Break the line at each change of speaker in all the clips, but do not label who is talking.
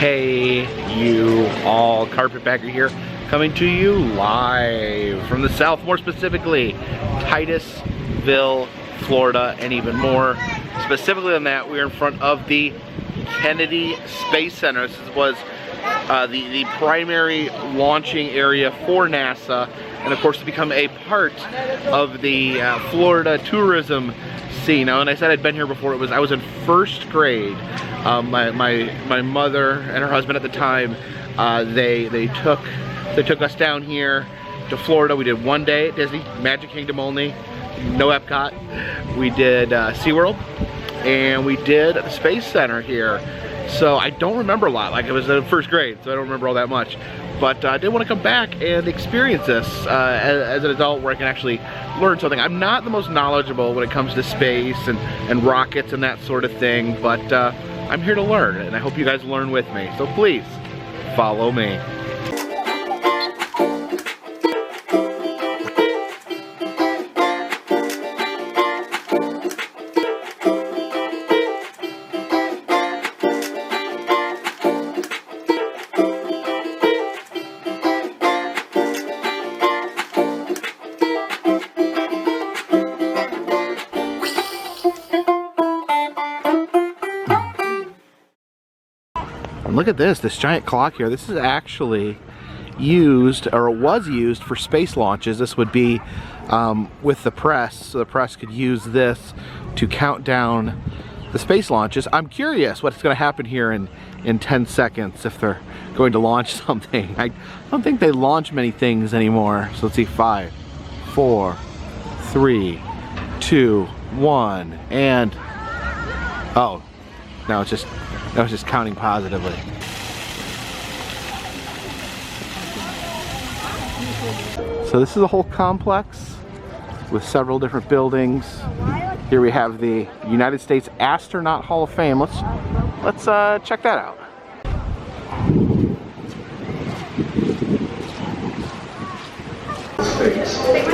Hey you all, Carpetbagger here, coming to you live from the south, more specifically Titusville, Florida, and even more specifically than that, we're in front of the Kennedy Space Center. This was the primary launching area for NASA, and of course to become a part of the Florida tourism scene. Now, and I said I'd been here before. I was in first grade. My mother and her husband at the time, they took us down here to Florida. We did one day at Disney, Magic Kingdom only, no Epcot. We did SeaWorld, and we did the Space Center here. So I don't remember a lot. Like, it was in first grade, so I don't remember all that much. But I did want to come back and experience this as an adult, where I can actually learn something. I'm not the most knowledgeable when it comes to space and rockets and that sort of thing, but I'm here to learn, and I hope you guys learn with me. So please, follow me. Look at this giant clock here. This is actually used, or was used, for space launches. This would be with the press, so the press could use this to count down the space launches. I'm curious what's going to happen here in 10 seconds if they're going to launch something. I don't think they launch many things anymore. So let's see, 5, 4, 3, 2, 1, and oh, no, it's just, that was just counting positively. So this is a whole complex with several different buildings. Here we have the United States Astronaut Hall of Fame. Let's check that out.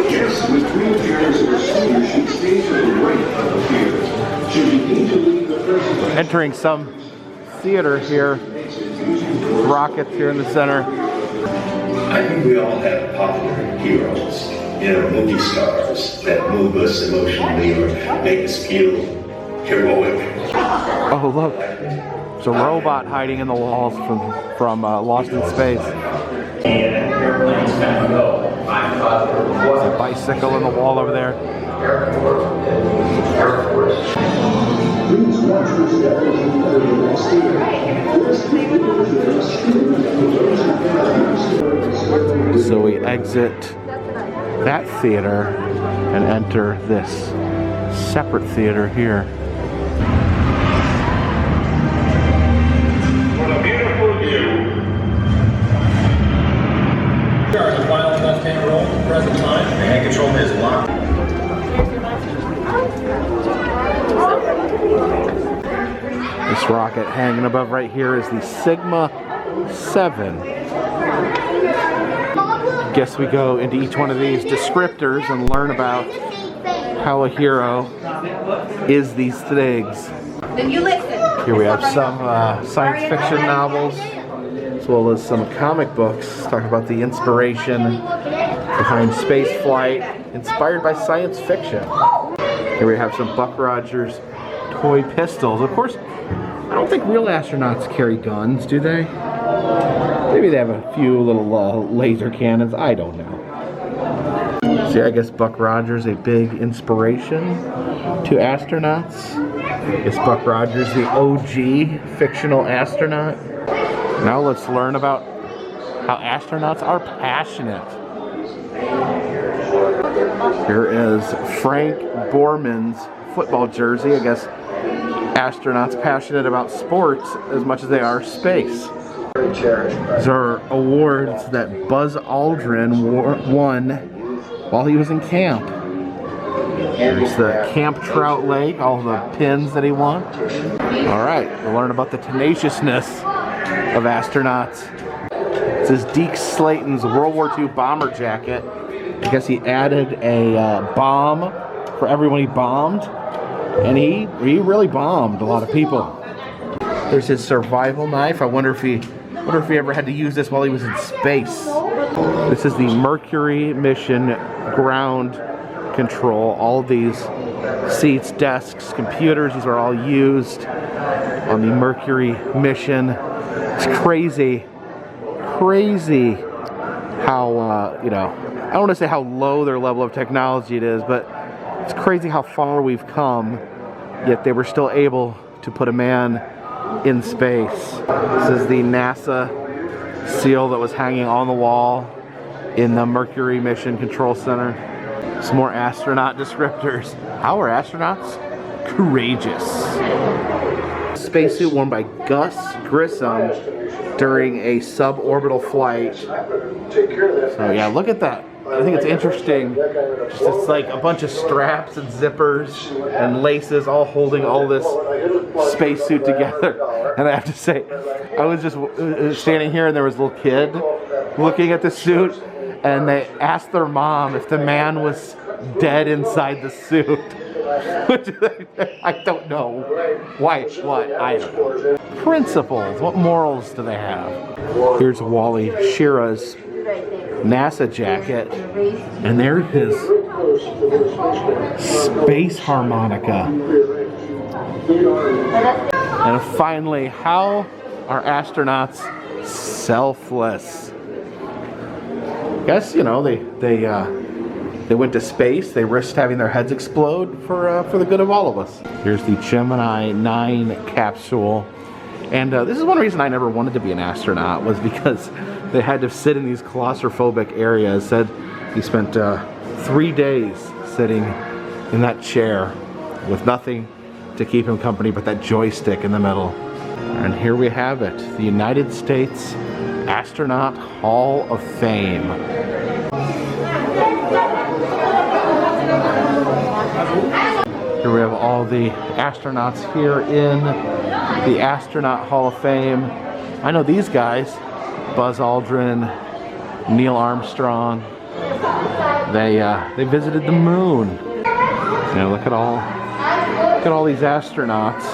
Guests with wheelchairs or seniors should stay to the right of the theater. Should you need to leave the first
entering some theater here, rockets here in the center.
I think we all have popular heroes, movie stars that move us emotionally or make us feel heroic.
Oh look, there's a robot hiding in the walls from Lost in Space. There's a bicycle in the wall over there. So we exit that theater and enter this separate theater here.
What a beautiful view. Charge the final left-hand roll at the present time. The hand control is locked.
This rocket hanging above right here is the Sigma 7. Guess we go into each one of these descriptors and learn about how a hero is these things.
Then you listen.
Here we have some science fiction novels, as well as some comic books talking about the inspiration behind space flight, inspired by science fiction. Here we have some Buck Rogers toy pistols. Of course, I don't think real astronauts carry guns, do they? Maybe they have a few little laser cannons, I don't know. See, I guess Buck Rogers a big inspiration to astronauts. Is Buck Rogers the OG fictional astronaut? Now let's learn about how astronauts are passionate. Here is Frank Borman's football jersey. I guess astronauts passionate about sports as much as they are space. These are awards that Buzz Aldrin won while he was in camp. There's the Camp Trout Lake, all the pins that he won. Alright, we'll learn about the tenaciousness of astronauts. This is Deke Slayton's World War II bomber jacket. I guess he added a bomb for everyone he bombed, and he really bombed a lot of people. There's his survival knife. I wonder if he ever had to use this while he was in space. This is the Mercury mission ground control. All these seats, desks, computers, these are all used on the Mercury mission. It's crazy how, you know, I don't want to say how low their level of technology it is, but it's crazy how far we've come, yet they were still able to put a man in space. This is the NASA seal that was hanging on the wall in the Mercury Mission Control Center. Some more astronaut descriptors. How are astronauts? Courageous. Spacesuit worn by Gus Grissom during a suborbital flight. So yeah, look at that. I think it's interesting. Just it's like a bunch of straps and zippers and laces all holding all this spacesuit together. And I have to say, I was just standing here and there was a little kid looking at the suit, and they asked their mom if the man was dead inside the suit. Which I don't know. Why? What? I don't know. Principles. What morals do they have? Here's Wally Schirra's NASA jacket, and there's his space harmonica. And finally, how are astronauts selfless? I guess, you know, they went to space. They risked having their heads explode for the good of all of us. Here's the Gemini 9 capsule. And this is one reason I never wanted to be an astronaut, was because they had to sit in these claustrophobic areas. Said he spent 3 days sitting in that chair with nothing to keep him company but that joystick in the middle. And here we have it, the United States Astronaut Hall of Fame. Here we have all the astronauts here in the Astronaut Hall of Fame. I know these guys, Buzz Aldrin, Neil Armstrong. They visited the moon. You know, look at all these astronauts.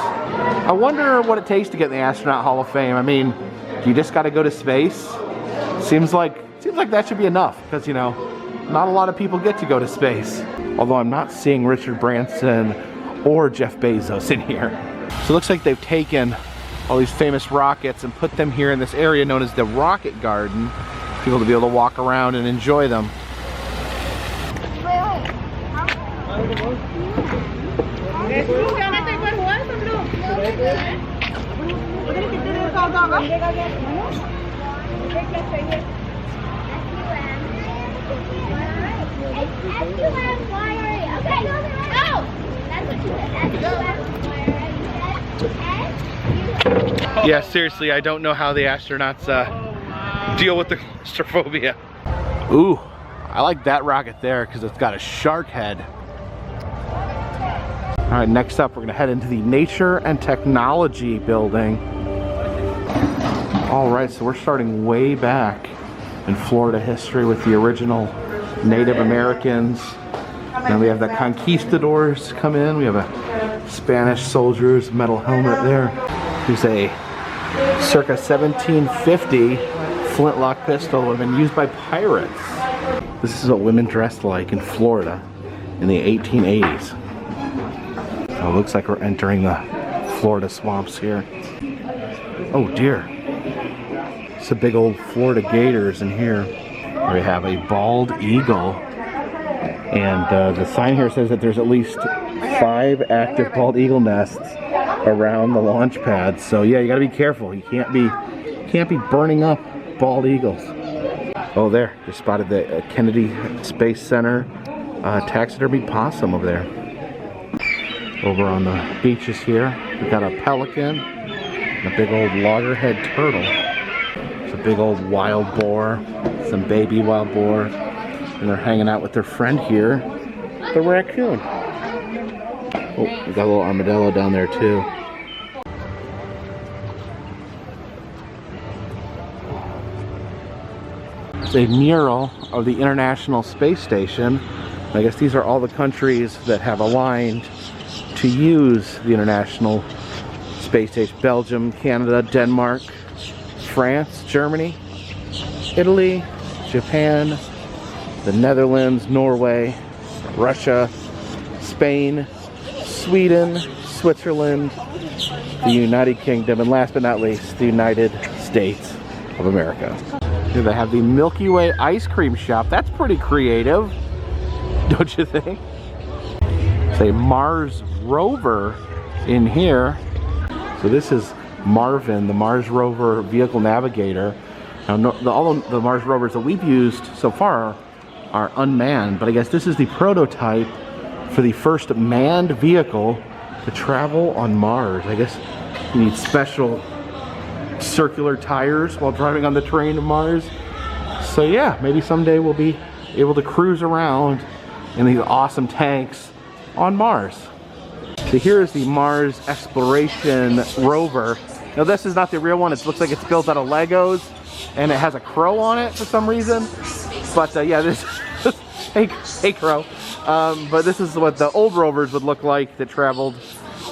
I wonder what it takes to get in the Astronaut Hall of Fame. I mean, you just got to go to space. Seems like that should be enough, because, you know, not a lot of people get to go to space. Although I'm not seeing Richard Branson or Jeff Bezos in here. So it looks like they've taken all these famous rockets and put them here in this area known as the Rocket Garden. People to be able to walk around and enjoy them. Yeah, seriously, I don't know how the astronauts deal with the claustrophobia. Ooh, I like that rocket there because it's got a shark head. All right, next up, we're gonna head into the Nature and Technology building. All right, so we're starting way back in Florida history with the original Native Americans. Then we have the conquistadors come in. We have a Spanish soldier's metal helmet there. There's a circa 1750 flintlock pistol that would have been used by pirates. This is what women dressed like in Florida in the 1880s. So it looks like we're entering the Florida swamps here. Oh dear. It's a big old Florida gators in here. We have a bald eagle. And the sign here says that there's at least 5 active bald eagle nests around the launch pad. So yeah, you gotta be careful. You can't be burning up bald eagles. Oh, there, just spotted the Kennedy Space Center taxidermy possum over there. Over on the beaches here, we got a pelican and a big old loggerhead turtle. It's a big old wild boar, some baby wild boar, and they're hanging out with their friend here, the raccoon. Oh, we got a little armadillo down there too. It's a mural of the International Space Station. I guess these are all the countries that have aligned to use the International space station. Belgium, Canada, Denmark, France, Germany, Italy, Japan, the Netherlands, Norway, Russia, Spain, Sweden, Switzerland, the United Kingdom, and last but not least, the United States of America. Here they have the Milky Way ice cream shop. That's pretty creative, don't you think? It's a Mars rover in here. So this is Marvin, the Mars rover vehicle navigator. Now, all the Mars rovers that we've used so far are unmanned, but I guess this is the prototype for the first manned vehicle to travel on Mars. I guess you need special circular tires while driving on the terrain of Mars. So yeah, maybe someday we'll be able to cruise around in these awesome tanks on Mars. So here is the Mars exploration rover. Now this is not the real one. It looks like it's built out of Legos and it has a crow on it for some reason. But yeah, this hey crow. But this is what the old rovers would look like that traveled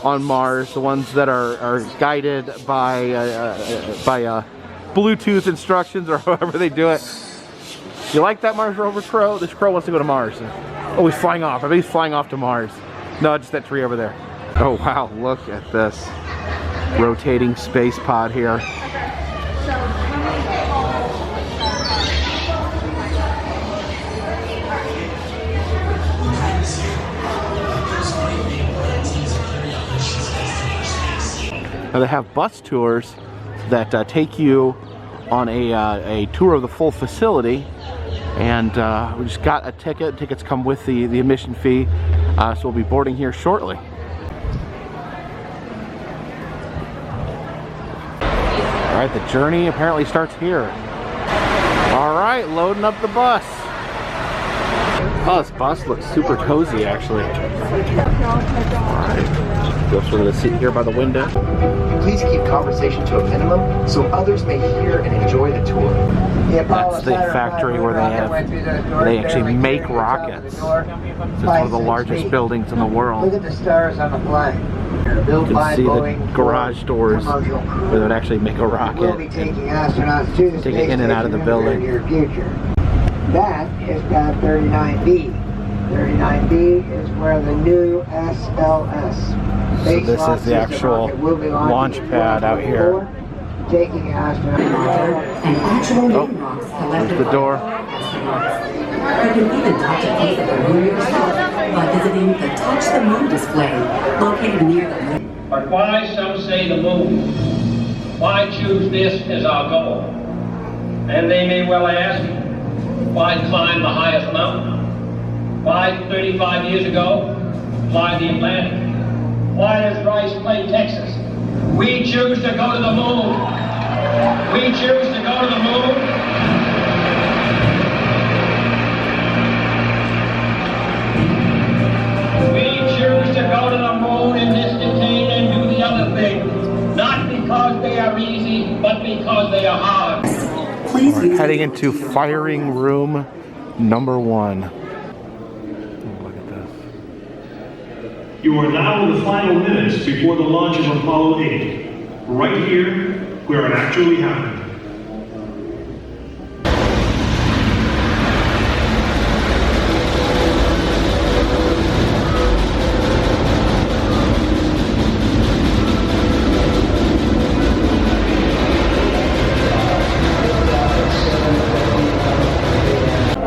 on Mars. The ones that are guided by Bluetooth instructions or however they do it. You like that Mars rover crow? This crow wants to go to Mars. Oh, he's flying off. I bet he's flying off to Mars. No, just that tree over there. Oh wow, look at this rotating space pod here. Now they have bus tours that take you on a tour of the full facility, and we just got a ticket. Tickets come with the admission fee, so we'll be boarding here shortly. All right, the journey apparently starts here. All right, loading up the bus. Oh, this bus looks super cozy, actually. All right, go sort of sit here by the window.
Please keep conversation to a minimum so others may hear and enjoy the tour.
That's the factory where they actually make rockets. This is one of the largest buildings in the world.
Look at the stars on the flag.
You can see the garage doors where they would actually make a rocket.
We'll be taking astronauts to the
take it in and out of the building.
In the near future. That is pad 39B. 39B is where the new SLS.
So this is the actual launch pad out here.
Taking astronauts.
Oh, there's the door.
You can even touch a piece of the moon yourself by visiting the Touch the Moon display located near the moon.
But why, some say, the moon? Why choose this as our goal? And they may well ask, why climb the highest mountain? Why 35 years ago fly the Atlantic? Why does Rice play Texas? We choose to go to the moon. We choose to go to the moon. To go to the moon in this decade and do the other thing, not because they are easy, but because they are hard.
We're heading into firing room number 1. Look at this.
You are now in the final minutes before the launch of Apollo 8, right here where it actually happened.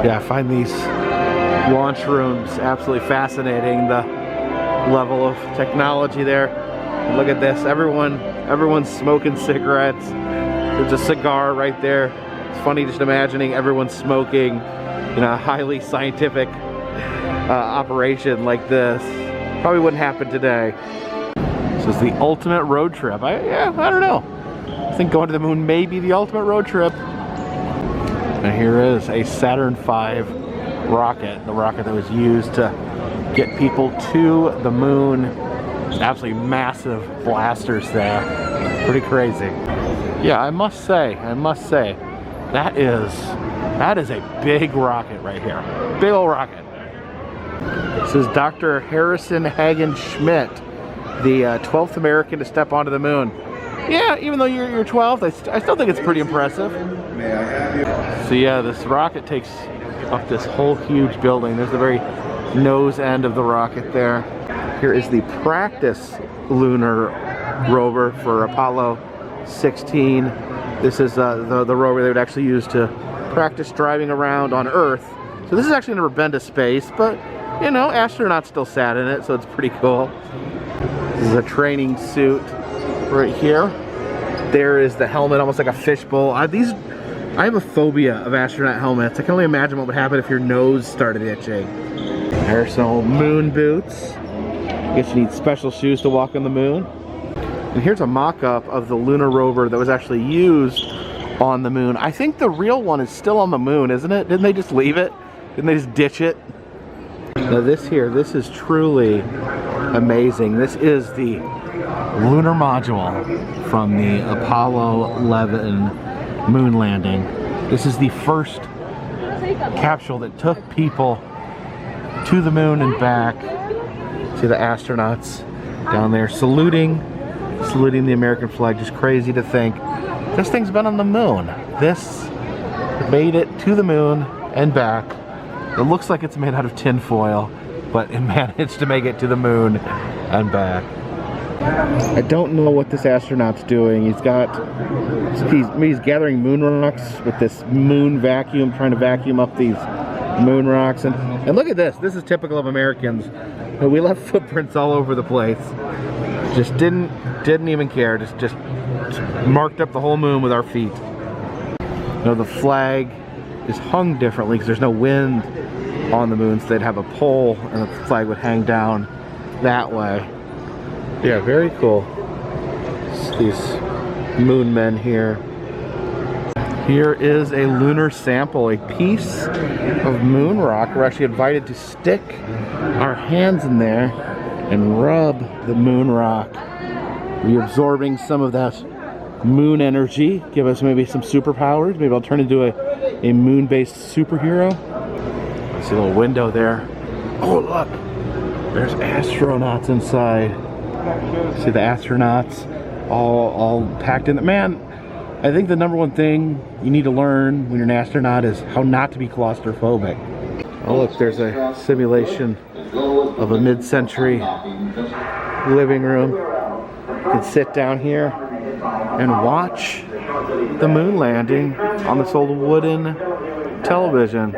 Yeah, I find these launch rooms absolutely fascinating. The level of technology there. And look at this. Everyone's smoking cigarettes. There's a cigar right there. It's funny just imagining everyone smoking in a highly scientific operation like this. Probably wouldn't happen today. This is the ultimate road trip. I don't know. I think going to the moon may be the ultimate road trip. And here is a Saturn V rocket, the rocket that was used to get people to the moon. Absolutely massive blasters there. Pretty crazy. Yeah, I must say, that is a big rocket right here. Big old rocket. This is Dr. Harrison Hagen Schmidt, the 12th American to step onto the moon. Yeah, even though you're 12th, I still think it's pretty impressive. So yeah, this rocket takes up this whole huge building. There's the very nose end of the rocket there. Here is the practice lunar rover for Apollo 16. This is the rover they would actually use to practice driving around on Earth. So this has actually never been to space, but you know, astronauts still sat in it, so it's pretty cool. This is a training suit right here. There is the helmet, almost like a fishbowl. I have a phobia of astronaut helmets. I can only imagine what would happen if your nose started itching. There's some moon boots. I guess you need special shoes to walk on the moon. And here's a mock-up of the lunar rover that was actually used on the moon. I think the real one is still on the moon, isn't it? Didn't they just leave it? Didn't they just ditch it? Now this is truly amazing. This is the lunar module from the Apollo 11 moon landing. This is the first capsule that took people to the moon and back. See the astronauts down there saluting the American flag. Just crazy to think this thing's been on the moon. This made it to the moon and back. It looks like it's made out of tin foil, but it managed to make it to the moon and back. I don't know what this astronaut's doing. He's gathering moon rocks with this moon vacuum, trying to vacuum up these moon rocks. And look at this. This is typical of Americans. We left footprints all over the place. Just didn't even care. Just marked up the whole moon with our feet. You know, the flag is hung differently because there's no wind on the moon, so they'd have a pole and the flag would hang down that way. Yeah, very cool. These moon men here. Here is a lunar sample, a piece of moon rock. We're actually invited to stick our hands in there and rub the moon rock, reabsorbing some of that moon energy, give us maybe some superpowers. Maybe I'll turn into a moon-based superhero. See a little window there. Oh, look, there's astronauts inside. See the astronauts all packed in. Man, I think the number one thing you need to learn when you're an astronaut is how not to be claustrophobic. Oh look, there's a simulation of a mid-century living room. You can sit down here and watch the moon landing on this old wooden television.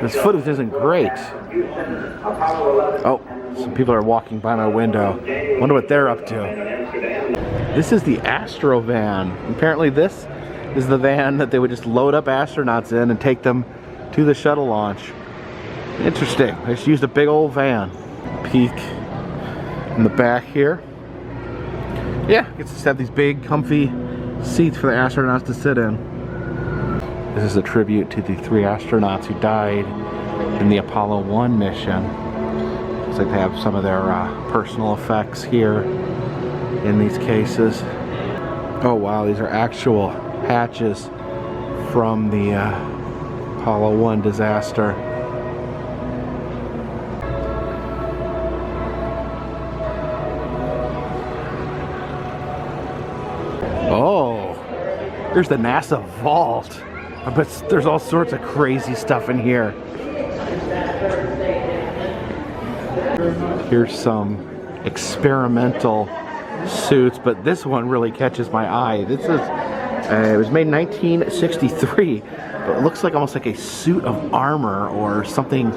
This footage isn't great. Oh, some people are walking by my window. Wonder what they're up to. This is the Astro van. Apparently this is the van that they would just load up astronauts in and take them to the shuttle launch. Interesting. They just used a big old van. Peek in the back here. Yeah, gets to have these big comfy seats for the astronauts to sit in. This is a tribute to the 3 astronauts who died in the Apollo 1 mission. Looks like they have some of their personal effects here in these cases. Oh wow, these are actual hatches from the Apollo 1 disaster. Oh, there's the NASA vault. I bet there's all sorts of crazy stuff in here. Here's some experimental suits, but this one really catches my eye. This is, it was made in 1963, but it looks like almost like a suit of armor or something,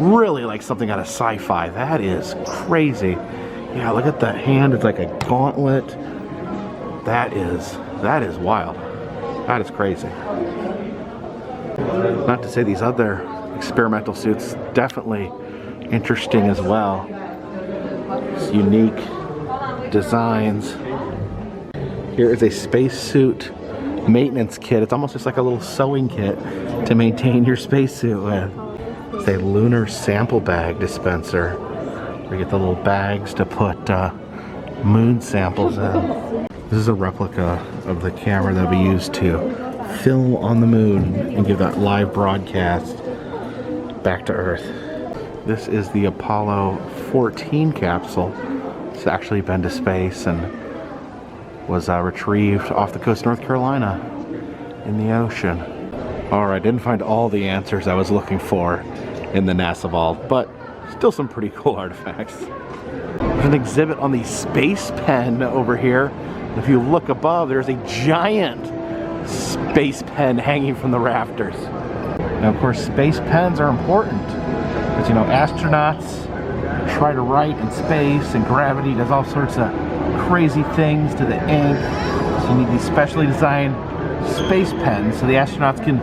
really like something out of sci-fi. That is crazy. Yeah, look at the hand. It's like a gauntlet. That is wild. That is crazy. Not to say these other experimental suits, definitely interesting as well. It's unique designs. Here is a spacesuit maintenance kit. It's almost just like a little sewing kit to maintain your spacesuit with. It's a lunar sample bag dispenser where you get the little bags to put moon samples in. This is a replica of the camera that will be used to film on the moon and give that live broadcast back to Earth. This is the Apollo 14 capsule It's actually been to space and was retrieved off the coast of North Carolina in the ocean. Alright, didn't find all the answers I was looking for in the NASA vault, but still some pretty cool artifacts. There's an exhibit on the space pen over here. If you look above, there's a giant space pen hanging from the rafters. Now, of course, space pens are important because, you know, astronauts try to write in space, and gravity does all sorts of crazy things to the ink. So you need these specially designed space pens so the astronauts can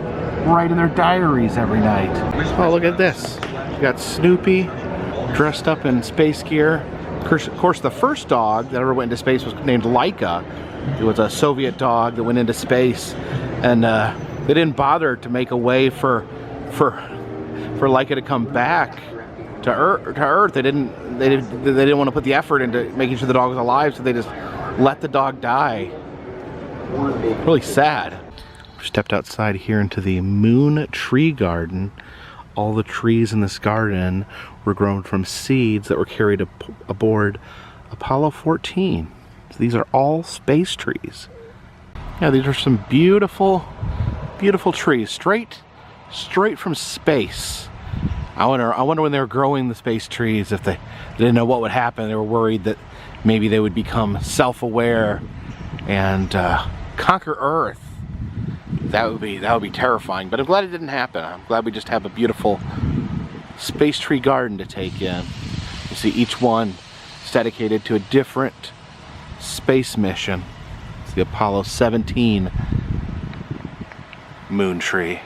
write in their diaries every night. Oh, look at this. You got Snoopy dressed up in space gear. Of course, the first dog that ever went into space was named Laika. It was a Soviet dog that went into space, and they didn't bother to make a way for Laika to come back to Earth. They didn't want to put the effort into making sure the dog was alive, so they just let the dog die. Really sad. We stepped outside here into the Moon Tree Garden. All the trees in this garden were grown from seeds that were carried aboard Apollo 14. So these are all space trees. Yeah, these are some beautiful, beautiful trees, straight from space. I wonder when they were growing the space trees, if they didn't know what would happen. They were worried that maybe they would become self-aware and conquer Earth. That would be terrifying, but I'm glad it didn't happen. I'm glad we just have a beautiful space tree garden to take in. You see each one is dedicated to a different space mission. It's the Apollo 17 moon tree.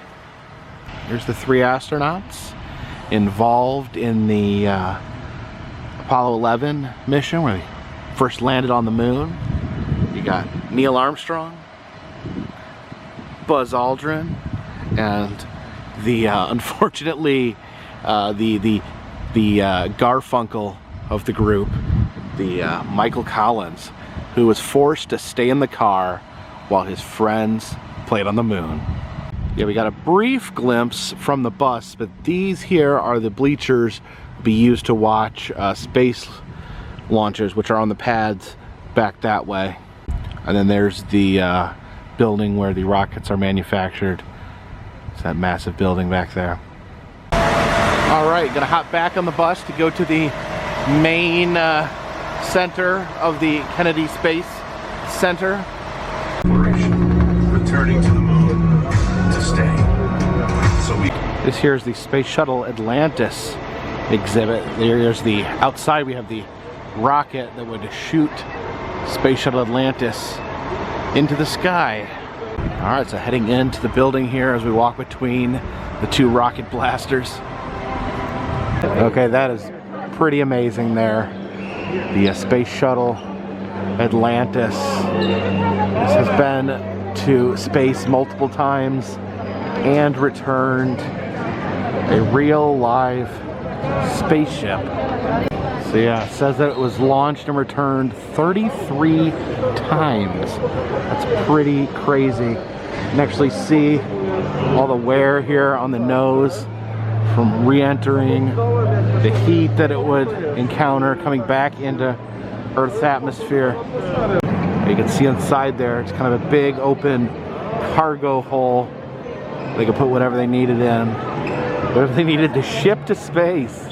Here's the 3 astronauts involved in the Apollo 11 mission where they first landed on the moon. You got Neil Armstrong, Buzz Aldrin, and the unfortunately the Garfunkel of the group, the Michael Collins, who was forced to stay in the car while his friends played on the moon. Yeah, we got a brief glimpse from the bus, but these here are the bleachers to be used to watch space launches, which are on the pads back that way. And then there's the building where the rockets are manufactured. It's that massive building back there. Alright, gonna hop back on the bus to go to the main center of the Kennedy Space Center.
Returning to the moon to stay.
This here is the Space Shuttle Atlantis exhibit. There's the outside. We have the rocket that would shoot Space Shuttle Atlantis into the sky. Alright, so heading into the building here as we walk between the 2 rocket blasters. Okay, that is pretty amazing there. The Space Shuttle Atlantis. This has been to space multiple times and returned. A real live spaceship. So yeah, it says that it was launched and returned 33 times. That's pretty crazy. You can actually see all the wear here on the nose from re-entering, the heat that it would encounter coming back into Earth's atmosphere. You can see inside there, it's kind of a big open cargo hole. They could put whatever they needed in, whatever they needed to ship to space.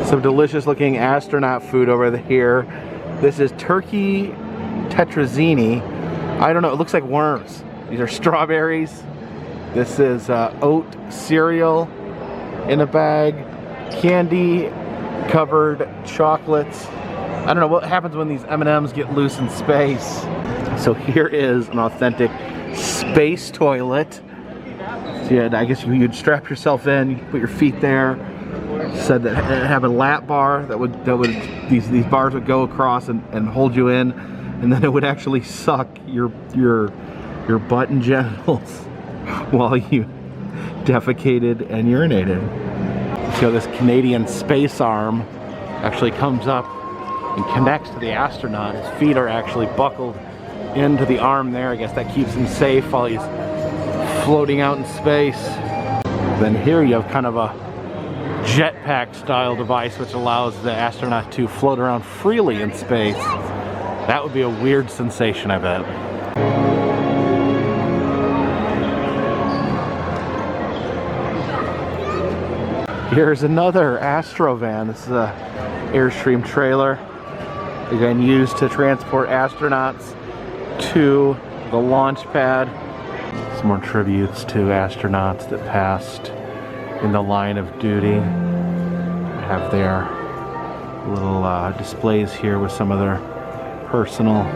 Some delicious looking astronaut food over here. This is turkey tetrazzini. I don't know, it looks like worms. These are strawberries. This is oat cereal in a bag. Candy covered chocolates. I don't know what happens when these M&Ms get loose in space. So here is an authentic space toilet. So yeah, I guess you'd strap yourself in, you put your feet there. Said that it had a lap bar that would these bars would go across and hold you in, and then it would actually suck your butt and genitals while you defecated and urinated. So this Canadian space arm actually comes up and connects to the astronaut. His feet are actually buckled into the arm there. I guess that keeps him safe while he's floating out in space. Then here you have kind of a jetpack style device which allows the astronaut to float around freely in space. That would be a weird sensation, I bet. Here's another Astrovan. This is a Airstream trailer, again used to transport astronauts to the launch pad. Some more tributes to astronauts that passed in the line of duty. They have their little displays here with some of their personal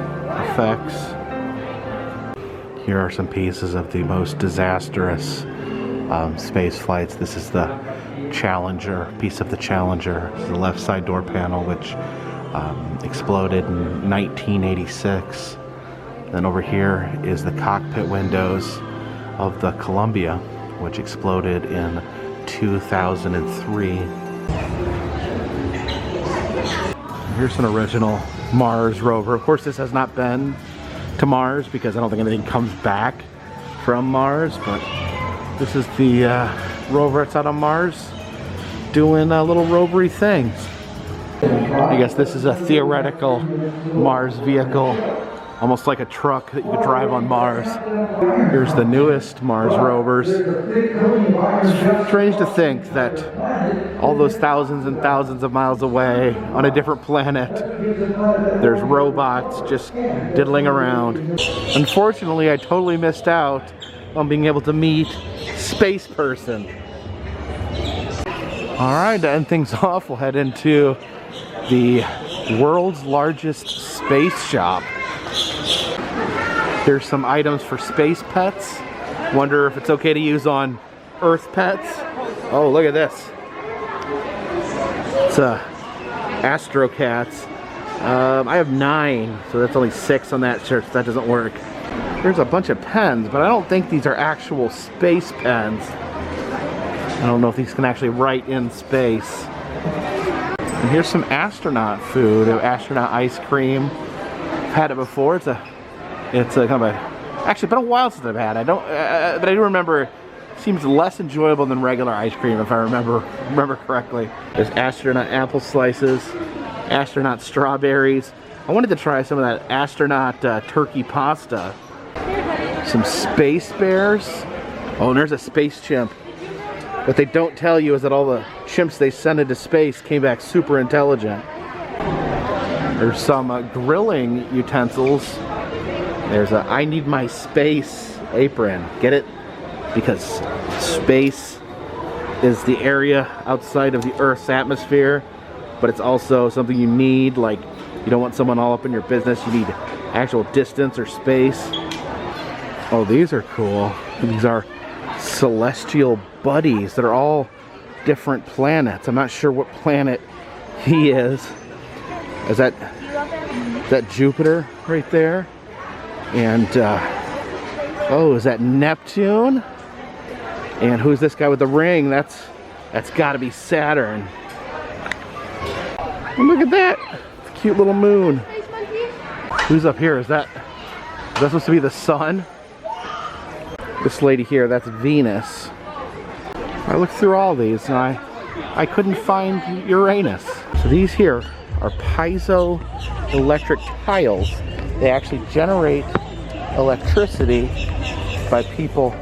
effects. Here are some pieces of the most disastrous space flights. This is the Challenger, piece of the Challenger. This is the left side door panel, which exploded in 1986. Then over here is the cockpit windows of the Columbia, which exploded in 2003. Here's an original Mars rover. Of course, this has not been to Mars because I don't think anything comes back from Mars, but this is the rover that's out on Mars doing little rovery things. I guess this is a theoretical Mars vehicle, almost like a truck that you could drive on Mars. Here's the newest Mars rovers. It's strange to think that all those thousands and thousands of miles away on a different planet, there's robots just diddling around. Unfortunately, I totally missed out on being able to meet Space Person. Alright, to end things off, we'll head into the world's largest space shop. There's some items for space pets. Wonder if it's okay to use on Earth pets. Oh, look at this. It's Astro Cats. I have 9, so that's only 6 on that shirt, so that doesn't work. There's a bunch of pens, but I don't think these are actual space pens. I don't know if these can actually write in space. And here's some astronaut food, astronaut ice cream. I've had it before. It's a kind of a, actually, it's been a while since I've had it. But I do remember it seems less enjoyable than regular ice cream if I remember correctly. There's astronaut apple slices, astronaut strawberries. I wanted to try some of that astronaut turkey pasta. Some space bears. Oh, and there's a space chimp. What they don't tell you is that all the chimps they send into space came back super intelligent. There's some grilling utensils. There's a I need my space apron. Get it? Because space is the area outside of the Earth's atmosphere, but it's also something you need. Like, you don't want someone all up in your business. You need actual distance or space. Oh, these are cool. These are celestial buddies that are all different planets. I'm not sure what planet he is. Is that Jupiter right there? And oh, is that Neptune? And who's this guy with the ring? That's got to be Saturn. And look at that, it's a cute little moon. Who's up here? Is that supposed to be the sun? This lady here, that's Venus. I looked through all these and I couldn't find Uranus. So these here are piezoelectric tiles. They actually generate electricity by people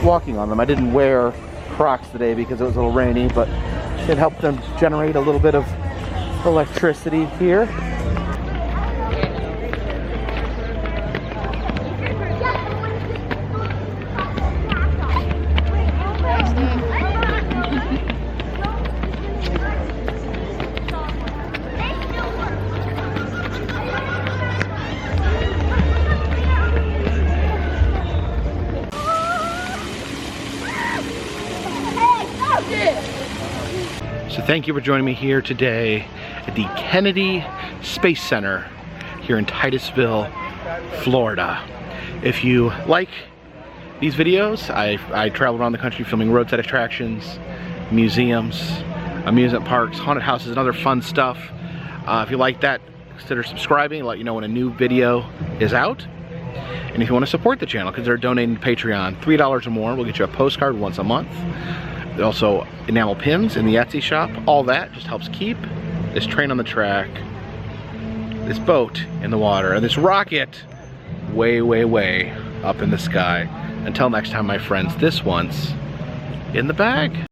walking on them. I didn't wear Crocs today because it was a little rainy, but it helped them generate a little bit of electricity here. So thank you for joining me here today at the Kennedy Space Center here in Titusville, Florida. If you like these videos, I travel around the country filming roadside attractions, museums, amusement parks, haunted houses, and other fun stuff. If you like that, consider subscribing and let you know when a new video is out. And if you want to support the channel, consider donating to Patreon. $3 or more will get you a postcard once a month. There are also enamel pins in the Etsy shop. All that just helps keep this train on the track, this boat in the water, and this rocket way, way, way up in the sky. Until next time, my friends, this one's in the bag.